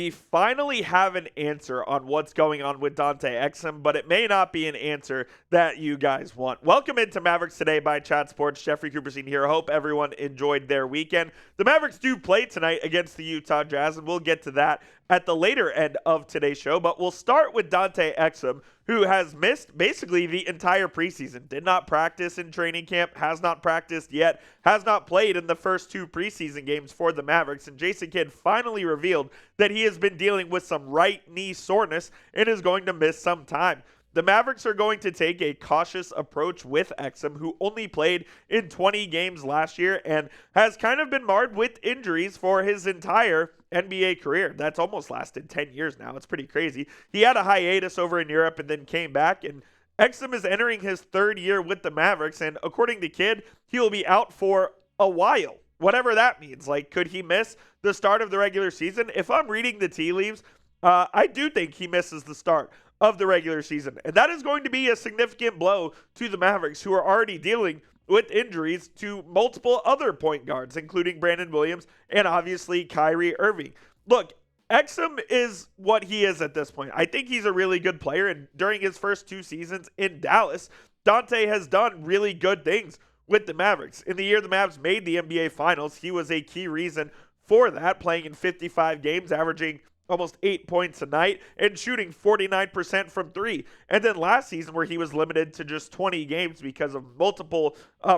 we finally have an answer on what's going on with Dante Exum, but it may not be an answer that you guys want. Welcome into Mavericks Today by Chat Sports. Jeffrey Cooperstein here. Hope everyone enjoyed their weekend. The Mavericks do play tonight against the Utah Jazz, and we'll get to that at the later end of today's show, but we'll start with Dante Exum, who has missed basically the entire preseason. Did not practice in training camp, has not practiced yet, has not played in the first 2 preseason games for the Mavericks, and Jason Kidd finally revealed that he has been dealing with some right knee soreness and is going to miss some time. The Mavericks are going to take a cautious approach with Exum, who only played in 20 games last year and has kind of been marred with injuries for his entire NBA career. That's almost lasted 10 years now. It's pretty crazy. He had a hiatus over in Europe and then came back, and Exum is entering his 3rd year with the Mavericks, and according to Kidd, he will be out for a while, whatever that means. Like, could he miss the start of the regular season? If I'm reading the tea leaves, I do think he misses the start of the regular season, and that is going to be a significant blow to the Mavericks, who are already dealing with injuries to multiple other point guards, including Brandon Williams and obviously Kyrie Irving. Look, Exum is what he is at this point. I think he's a really good player, and during his first 2 seasons in Dallas, Dante has done really good things with the Mavericks. In the year the Mavs made the NBA Finals, he was a key reason for that, playing in 55 games, averaging almost 8 points a night and shooting 49% from 3. And then last season, where he was limited to just 20 games because of multiple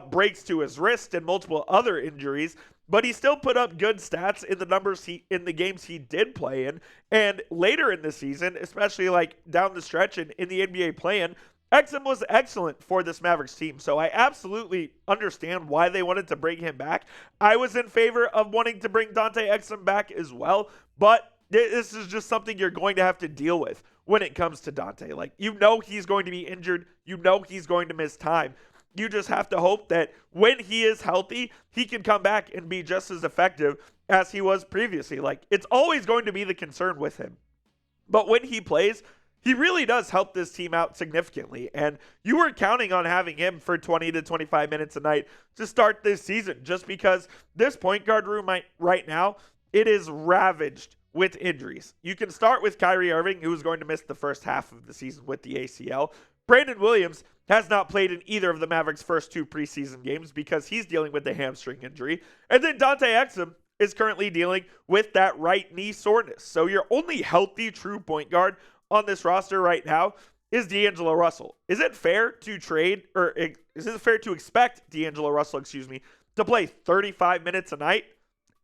breaks to his wrist and multiple other injuries, but he still put up good stats in the games he did play in. And later in the season, especially like down the stretch in the NBA play-in, Exum was excellent for this Mavericks team. So I absolutely understand why they wanted to bring him back. I was in favor of wanting to bring Dante Exum back as well, but this is just something you're going to have to deal with when it comes to Dante. Like, you know he's going to be injured. You know he's going to miss time. You just have to hope that when he is healthy, he can come back and be just as effective as he was previously. Like, it's always going to be the concern with him. But when he plays, he really does help this team out significantly. And you were counting on having him for 20 to 25 minutes a night to start this season, just because this point guard room right now, it is ravaged with injuries. You can start with Kyrie Irving, who is going to miss the first half of the season with the ACL. Brandon Williams has not played in either of the Mavericks' first 2 preseason games because he's dealing with the hamstring injury. And then Dante Exum is currently dealing with that right knee soreness. So your only healthy true point guard on this roster right now is D'Angelo Russell. Is it fair to expect D'Angelo Russell, to play 35 minutes a night?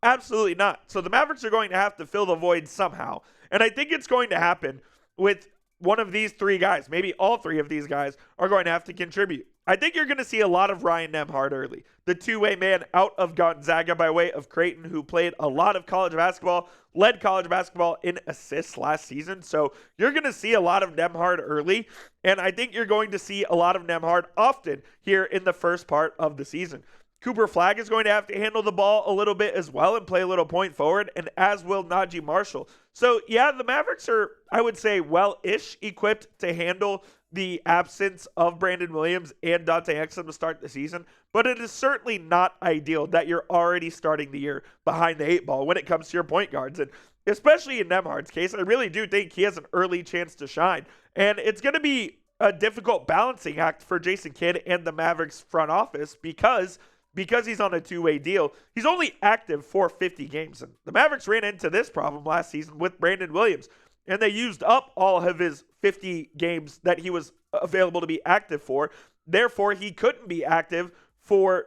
Absolutely not. So the Mavericks are going to have to fill the void somehow. And I think it's going to happen with one of these 3 guys. Maybe all 3 of these guys are going to have to contribute. I think you're going to see a lot of Ryan Nembhard early, the two-way man out of Gonzaga by way of Creighton, who played a lot of college basketball, led college basketball in assists last season. So you're going to see a lot of Nembhard early, and I think you're going to see a lot of Nembhard often here in the first part of the season. Cooper Flagg is going to have to handle the ball a little bit as well and play a little point forward, and as will Najee Marshall. So, yeah, the Mavericks are, I would say, well-ish equipped to handle the absence of Brandon Williams and Dante Exum to start the season, but it is certainly not ideal that you're already starting the year behind the 8 ball when it comes to your point guards. And especially in Nembhard's case, I really do think he has an early chance to shine. And it's going to be a difficult balancing act for Jason Kidd and the Mavericks front office because he's on a 2-way deal. He's only active for 50 games. And the Mavericks ran into this problem last season with Brandon Williams, and they used up all of his 50 games that he was available to be active for. Therefore, he couldn't be active for,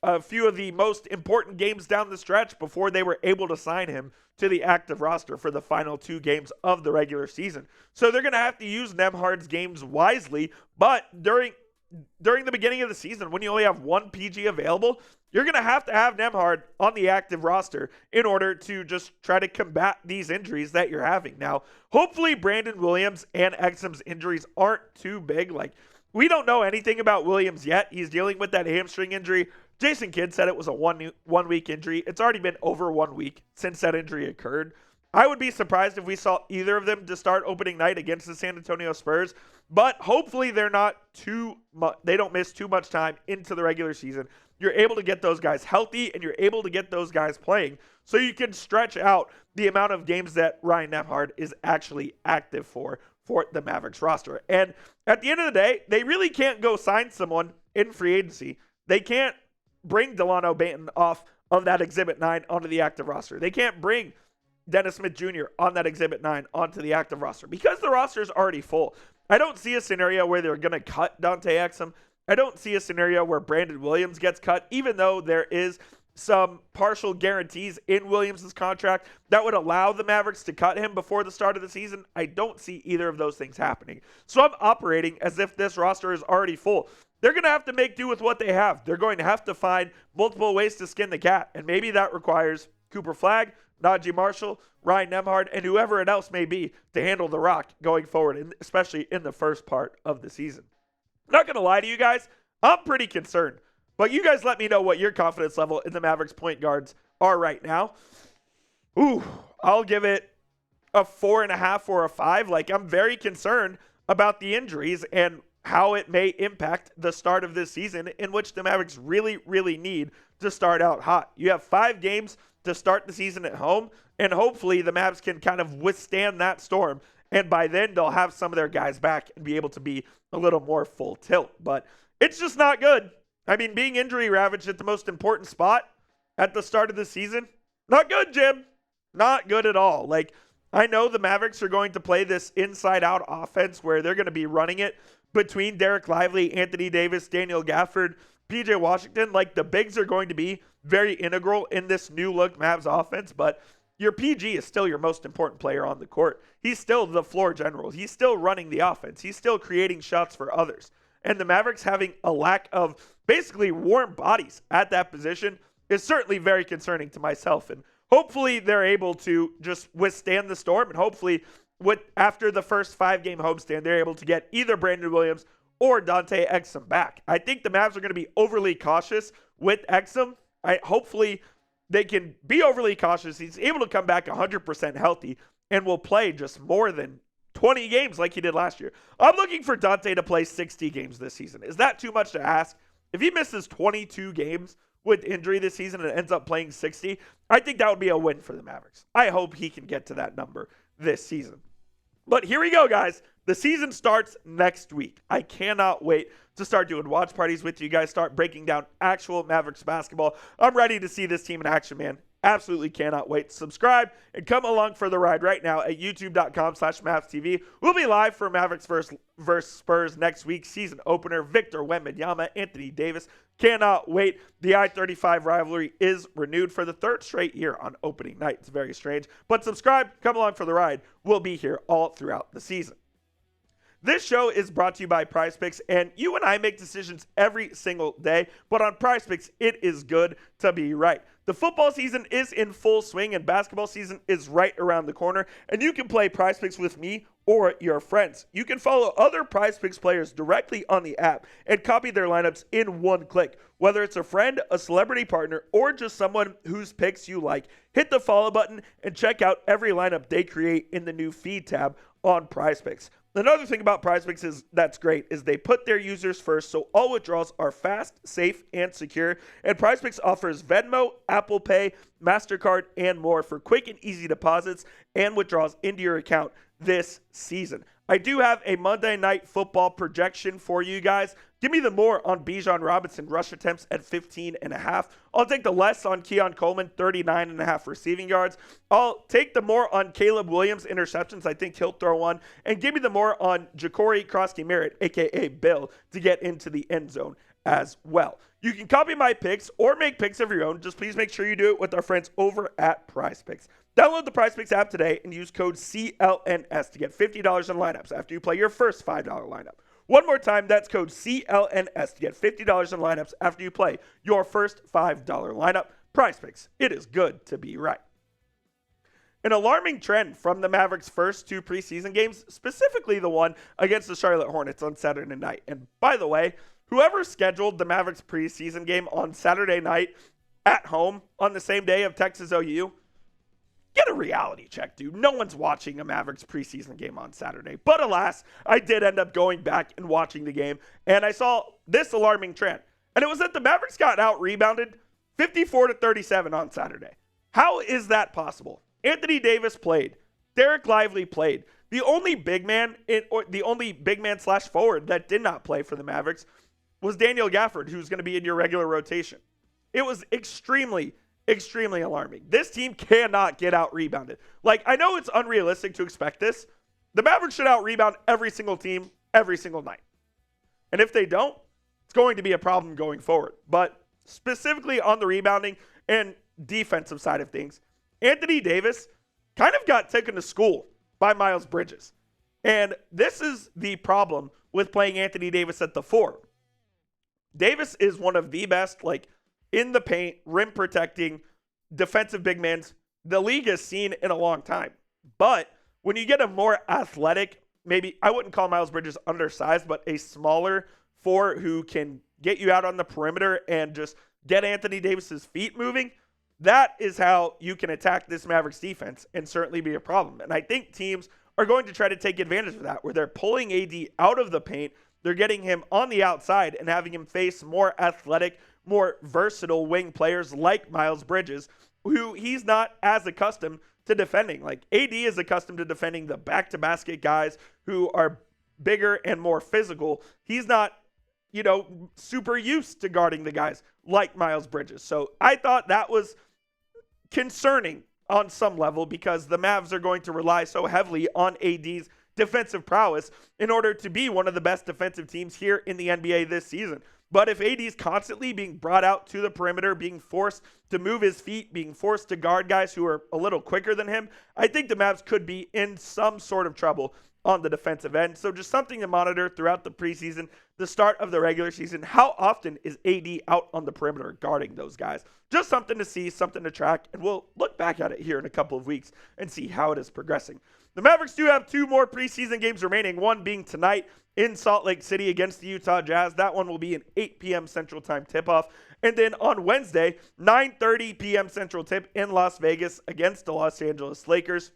a few of the most important games down the stretch before they were able to sign him to the active roster for the final 2 games of the regular season. So they're going to have to use Nembhard's games wisely, but during the beginning of the season, when you only have 1 PG available, you're going to have Nembhard on the active roster in order to just try to combat these injuries that you're having. Now, hopefully Brandon Williams and Exum's injuries aren't too big. Like, we don't know anything about Williams yet. He's dealing with that hamstring injury. Jason Kidd said it was a one-week injury. It's already been over 1 week since that injury occurred. I would be surprised if we saw either of them to start opening night against the San Antonio Spurs. but hopefully they don't miss too much time into the regular season. You're able to get those guys healthy and you're able to get those guys playing so you can stretch out the amount of games that Ryan Nembhard is actually active for the Mavericks roster. And at the end of the day, they really can't go sign someone in free agency. They can't bring Delano Banton off of that Exhibit 9 onto the active roster. They can't bring Dennis Smith Jr. on that Exhibit 9 onto the active roster because the roster is already full. I don't see a scenario where they're going to cut Dante Exum. I don't see a scenario where Brandon Williams gets cut, even though there is some partial guarantees in Williams' contract that would allow the Mavericks to cut him before the start of the season. I don't see either of those things happening. So I'm operating as if this roster is already full. They're going to have to make do with what they have. They're going to have to find multiple ways to skin the cat, and maybe that requires Cooper Flagg, Najee Marshall, Ryan Nembhard, and whoever it else may be to handle the rock going forward, and especially in the first part of the season. Not going to lie to you guys, I'm pretty concerned. But you guys let me know what your confidence level in the Mavericks point guards are right now. I'll give it a 4.5 or a 5. Like, I'm very concerned about the injuries and how it may impact the start of this season, in which the Mavericks really, really need to start out hot. You have 5 games to start the season at home, and hopefully the Mavs can kind of withstand that storm. And by then, they'll have some of their guys back and be able to be a little more full tilt. But it's just not good. I mean, being injury ravaged at the most important spot at the start of the season, not good, Jim. Not good at all. Like, I know the Mavericks are going to play this inside-out offense where they're going to be running it between Derek Lively, Anthony Davis, Daniel Gafford, PJ Washington. Like, the bigs are going to be very integral in this new-look Mavs offense, but your PG is still your most important player on the court. He's still the floor general. He's still running the offense. He's still creating shots for others. And the Mavericks having a lack of basically warm bodies at that position is certainly very concerning to myself. And hopefully they're able to just withstand the storm. And hopefully after the first 5-game homestand, they're able to get either Brandon Williams or Dante Exum back. I think the Mavs are going to be overly cautious with Exum. Hopefully they can be overly cautious. He's able to come back 100% healthy and will play just more than 20 games like he did last year. I'm looking for Dante to play 60 games this season. Is that too much to ask? If he misses 22 games with injury this season and ends up playing 60, I think that would be a win for the Mavericks. I hope he can get to that number this season. But here we go, guys. The season starts next week. I cannot wait to start doing watch parties with you guys, start breaking down actual Mavericks basketball. I'm ready to see this team in action, man. Absolutely cannot wait. Subscribe and come along for the ride right now at youtube.com/MavsTV. We'll be live for Mavericks versus Spurs next week. Season opener, Victor Wembanyama, Anthony Davis. Cannot wait. The I-35 rivalry is renewed for the 3rd straight year on opening night. It's very strange. But subscribe, come along for the ride. We'll be here all throughout the season. This show is brought to you by PrizePicks, and you and I make decisions every single day, but on PrizePicks, it is good to be right. The football season is in full swing, and basketball season is right around the corner, and you can play PrizePicks with me or your friends. You can follow other PrizePicks players directly on the app and copy their lineups in one click. Whether it's a friend, a celebrity partner, or just someone whose picks you like, hit the follow button and check out every lineup they create in the new feed tab on PrizePicks. Another thing about PrizePicks that's great is they put their users first, so all withdrawals are fast, safe, and secure. And PrizePicks offers Venmo, Apple Pay, MasterCard, and more for quick and easy deposits and withdrawals into your account this season. I do have a Monday Night Football projection for you guys. Give me the more on Bijan Robinson rush attempts at 15.5. I'll take the less on Keon Coleman, 39.5 receiving yards. I'll take the more on Caleb Williams interceptions. I think he'll throw one. And give me the more on Ja'Cory Krosky-Merritt, a.k.a. Bill, to get into the end zone as well. You can copy my picks or make picks of your own. Just please make sure you do it with our friends over at PrizePicks. Download the PrizePicks app today and use code CLNS to get $50 in lineups after you play your first $5 lineup. One more time, that's code CLNS to get $50 in lineups after you play your first $5 lineup. PrizePicks, it is good to be right. An alarming trend from the Mavericks' first 2 preseason games, specifically the one against the Charlotte Hornets on Saturday night. And by the way, whoever scheduled the Mavericks preseason game on Saturday night at home on the same day of Texas OU, get a reality check, dude. No one's watching a Mavericks preseason game on Saturday. But alas, I did end up going back and watching the game, and I saw this alarming trend. And it was that the Mavericks got out-rebounded 54-37 on Saturday. How is that possible? Anthony Davis played. Derek Lively played. The only big man slash forward that did not play for the Mavericks was Daniel Gafford, who's going to be in your regular rotation. It was extremely alarming. This team cannot get out-rebounded. Like, I know it's unrealistic to expect this. The Mavericks should out-rebound every single team every single night. And if they don't, it's going to be a problem going forward. But specifically on the rebounding and defensive side of things, Anthony Davis kind of got taken to school by Miles Bridges. And this is the problem with playing Anthony Davis at the 4. Davis is one of the best, like, in the paint, rim protecting, defensive big men the league has seen in a long time. But when you get a more athletic, maybe I wouldn't call Miles Bridges undersized, but a smaller 4 who can get you out on the perimeter and just get Anthony Davis's feet moving, that is how you can attack this Mavericks defense and certainly be a problem. And I think teams are going to try to take advantage of that, where they're pulling AD out of the paint, they're getting him on the outside and having him face more athletic, more versatile wing players like Miles Bridges, who he's not as accustomed to defending. Like, AD is accustomed to defending the back-to-basket guys who are bigger and more physical. He's not, super used to guarding the guys like Miles Bridges. So I thought that was concerning on some level because the Mavs are going to rely so heavily on AD's defensive prowess in order to be one of the best defensive teams here in the NBA this season. But if AD is constantly being brought out to the perimeter, being forced to move his feet, being forced to guard guys who are a little quicker than him, I think the Mavs could be in some sort of trouble on the defensive end. So just something to monitor throughout the preseason, the start of the regular season. How often is AD out on the perimeter guarding those guys? Just something to see, something to track, and we'll look back at it here in a couple of weeks and see how it is progressing. The Mavericks do have 2 more preseason games remaining, one being tonight in Salt Lake City against the Utah Jazz. That one will be an 8 p.m. Central Time tip-off. And then on Wednesday, 9:30 p.m. Central tip in Las Vegas against the Los Angeles Lakers.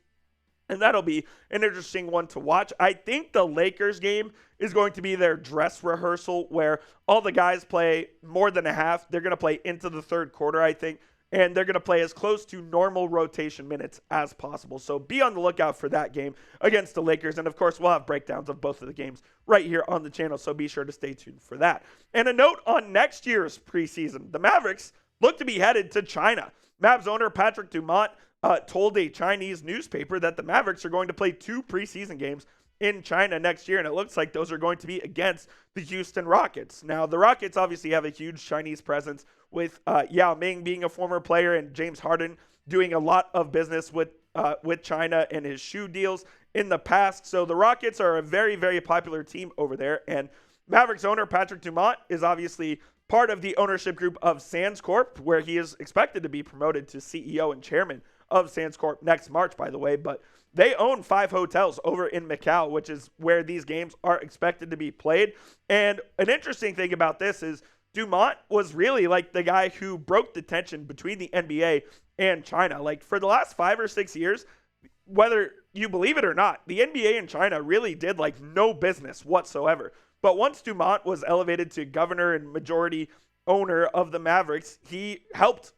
And that'll be an interesting one to watch. I think the Lakers game is going to be their dress rehearsal where all the guys play more than a half. They're going to play into the third quarter, I think. And they're going to play as close to normal rotation minutes as possible. So be on the lookout for that game against the Lakers. And, of course, we'll have breakdowns of both of the games right here on the channel. So be sure to stay tuned for that. And a note on next year's preseason. The Mavericks look to be headed to China. Mavs owner Patrick Dumont told a Chinese newspaper that the Mavericks are going to play 2 preseason games in China next year, and it looks like those are going to be against the Houston Rockets. Now, the Rockets obviously have a huge Chinese presence with Yao Ming being a former player and James Harden doing a lot of business with China and his shoe deals in the past. So the Rockets are a very, very popular team over there, and Mavericks owner Patrick Dumont is obviously part of the ownership group of Sands Corp, where he is expected to be promoted to CEO and chairman of Sands Corp next March, by the way. But they own 5 hotels over in Macau, which is where these games are expected to be played. And an interesting thing about this is Dumont was really like the guy who broke the tension between the NBA and China. Like, for the last 5 or 6 years, whether you believe it or not, the NBA and China really did like no business whatsoever. But once Dumont was elevated to governor and majority owner of the Mavericks, he helped,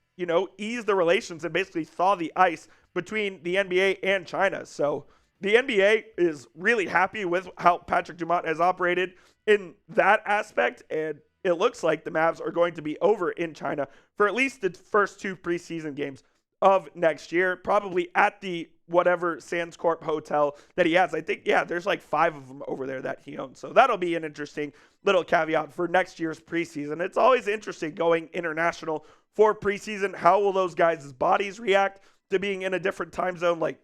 ease the relations and basically thaw the ice between the NBA and China. So the NBA is really happy with how Patrick Dumont has operated in that aspect. And it looks like the Mavs are going to be over in China for at least the first 2 preseason games of next year, probably at the whatever Sands Corp hotel that he has. I think, there's like 5 of them over there that he owns. So that'll be an interesting little caveat for next year's preseason. It's always interesting going international for preseason. How will those guys' bodies react to being in a different time zone? Like,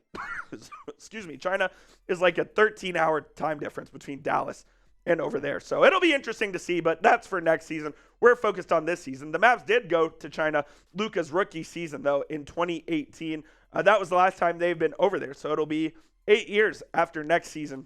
excuse me, China is like a 13-hour time difference between Dallas and over there. So it'll be interesting to see, but that's for next season. We're focused on this season. The Mavs did go to China Luka's rookie season, though, in 2018. That was the last time they've been over there. So it'll be 8 years after next season,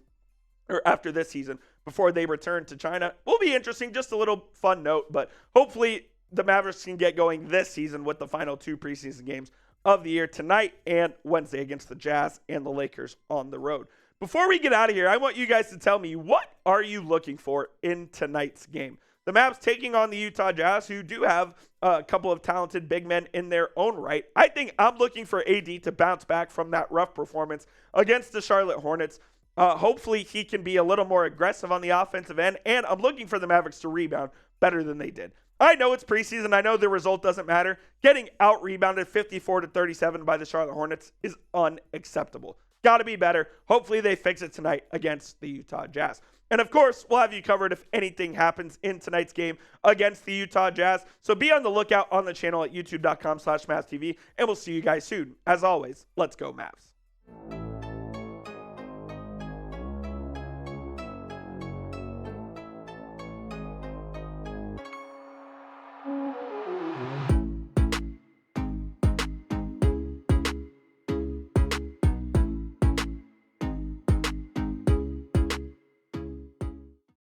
or after this season, before they return to China. Will be interesting. Just a little fun note, but hopefully the Mavericks can get going this season with the final 2 preseason games of the year tonight and Wednesday against the Jazz and the Lakers on the road. Before we get out of here, I want you guys to tell me, what are you looking for in tonight's game? The Mavs taking on the Utah Jazz, who do have a couple of talented big men in their own right. I think I'm looking for AD to bounce back from that rough performance against the Charlotte Hornets. Hopefully he can be a little more aggressive on the offensive end, and I'm looking for the Mavericks to rebound better than they did. I know it's preseason. I know the result doesn't matter. Getting out-rebounded 54-37 by the Charlotte Hornets is unacceptable. Got to be better. Hopefully they fix it tonight against the Utah Jazz. And of course, we'll have you covered if anything happens in tonight's game against the Utah Jazz. So be on the lookout on the channel at youtube.com/MavsTV, and we'll see you guys soon. As always, let's go Mavs.